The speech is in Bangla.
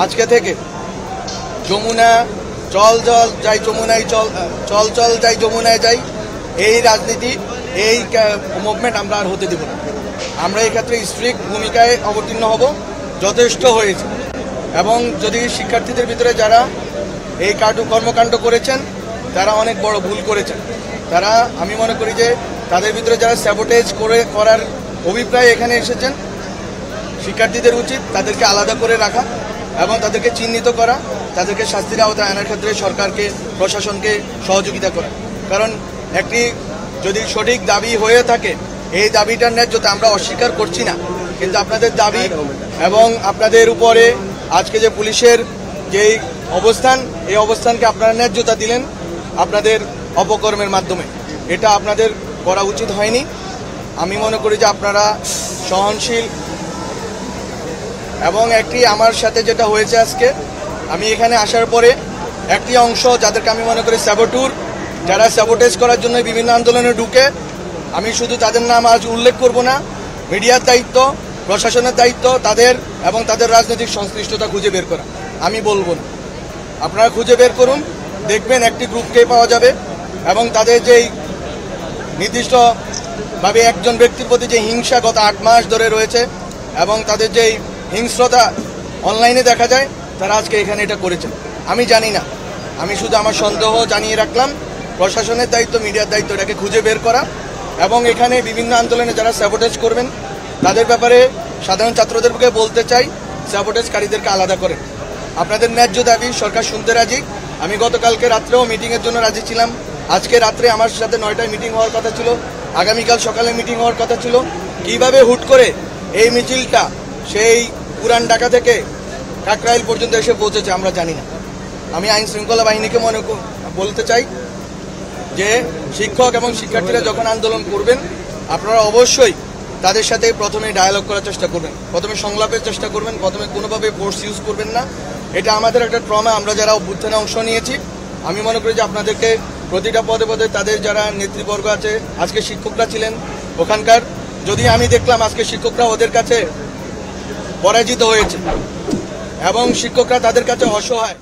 আজকে থেকে যমুনা চল চল যাই যমুনায় চল চল চল যাই যমুনায় যাই এই রাজনীতি এই মুভমেন্ট আমরা আর হতে দেব না। আমরা এই ক্ষেত্রে স্ট্রিক্ট ভূমিকায় অবতীর্ণ হব, যথেষ্ট হয়েছে। এবং যদি শিক্ষার্থীদের ভিতরে যারা এই কর্মকাণ্ড করেছেন তারা অনেক বড় ভুল করেছেন, তারা আমি মনে করি যে তাদের ভিতরে যারা স্যাবোটেজ করার অভিপ্রায় এখানে এসেছেন, শিক্ষার্থীদের উচিত তাদেরকে আলাদা করে রাখা এবং তাদেরকে চিহ্নিত করা, তাদেরকে শাস্তির আওতায় আনার ক্ষেত্রে সরকারকে প্রশাসনকে সহযোগিতা করা। কারণ একটি যদি সঠিক দাবি হয়ে থাকে, এই দাবিটার ন্যায্যতা আমরা অস্বীকার করছি না, কিন্তু আপনাদের দাবি এবং আপনাদের উপরে আজকে যে পুলিশের যেই অবস্থান, এই অবস্থানকে আপনারা ন্যায্যতা দিলেন আপনাদের অপকর্মের মাধ্যমে, এটা আপনাদের করা উচিত হয়নি। আমি মনে করি যে আপনারা সহনশীল এবং একটি আমার সাথে যেটা হয়েছে আজকে, আমি এখানে আসার পরে একটি অংশ যাদেরকে আমি মনে করি স্যাবোটুর, যারা স্যাবোটেজ করার জন্য বিভিন্ন আন্দোলনে ঢুকে, আমি শুধু তাদের নাম আজ উল্লেখ করব না, মিডিয়ার দায়িত্ব, প্রশাসনের দায়িত্ব তাদের এবং তাদের রাজনৈতিক সংশ্লিষ্টতা খুঁজে বের করা। আমি বলবো না, আপনারা খুঁজে বের করুন, দেখবেন একটি গ্রুপকে পাওয়া যাবে এবং তাদের যেই নির্দিষ্টভাবে একজন ব্যক্তির প্রতি যে হিংসা গত 8 মাস ধরে রয়েছে এবং তাদের যেই হিংস্রতা অনলাইনে দেখা যায়, তারা আজকে এখানে এটা করেছেন। আমি জানি না, আমি শুধু আমার সন্দেহ জানিয়ে রাখলাম। প্রশাসনের দায়িত্ব, মিডিয়ার দায়িত্ব এটাকে খুঁজে বের করা এবং এখানে বিভিন্ন আন্দোলনে যারা স্যাবোটেজ করবেন তাদের ব্যাপারে সাধারণ ছাত্রদেরকে বলতে চাই, স্যাবোটেজকারীদেরকে আলাদা করেন। আপনাদের ন্যায্য দাবি সরকার শুনতে রাজি। আমি গতকালকে রাত্রেও মিটিংয়ের জন্য রাজি ছিলাম। আজকে রাত্রে আমার সাথে 9টায় মিটিং হওয়ার কথা ছিল, আগামীকাল সকালে মিটিং হওয়ার কথা ছিল। কিভাবে হুট করে এই মিছিলটা সেই পুরান ঢাকা থেকে কাকরাইল পর্যন্ত এসে পৌঁছেছে আমরা জানি না। আমি আইন শৃঙ্খলা বাহিনীকে বলতে চাই যে শিক্ষক এবং শিক্ষার্থীরা যখন আন্দোলন করবেন, আপনারা অবশ্যই তাদের সাথে প্রথমে ডায়ালগ করার চেষ্টা করবেন, প্রথমে সংলাপের চেষ্টা করবেন, প্রথমে কোনোভাবে ফোর্স ইউজ করবেন না। এটা আমাদের একটা ট্রমা, আমরা যারা অভ্যুত্থানে অংশ নিয়েছি। আমি মনে করি যে আপনাদেরকে প্রতিটা পদে পদে তাদের যারা নেতৃবর্গ আছে, আজকে শিক্ষকরা ছিলেন ওখানকার, যদি আমি দেখলাম আজকে শিক্ষকরা ওদের কাছে পরাজিত হয়েছে এবং শিক্ষকরা তাদের কাছে অসহায়।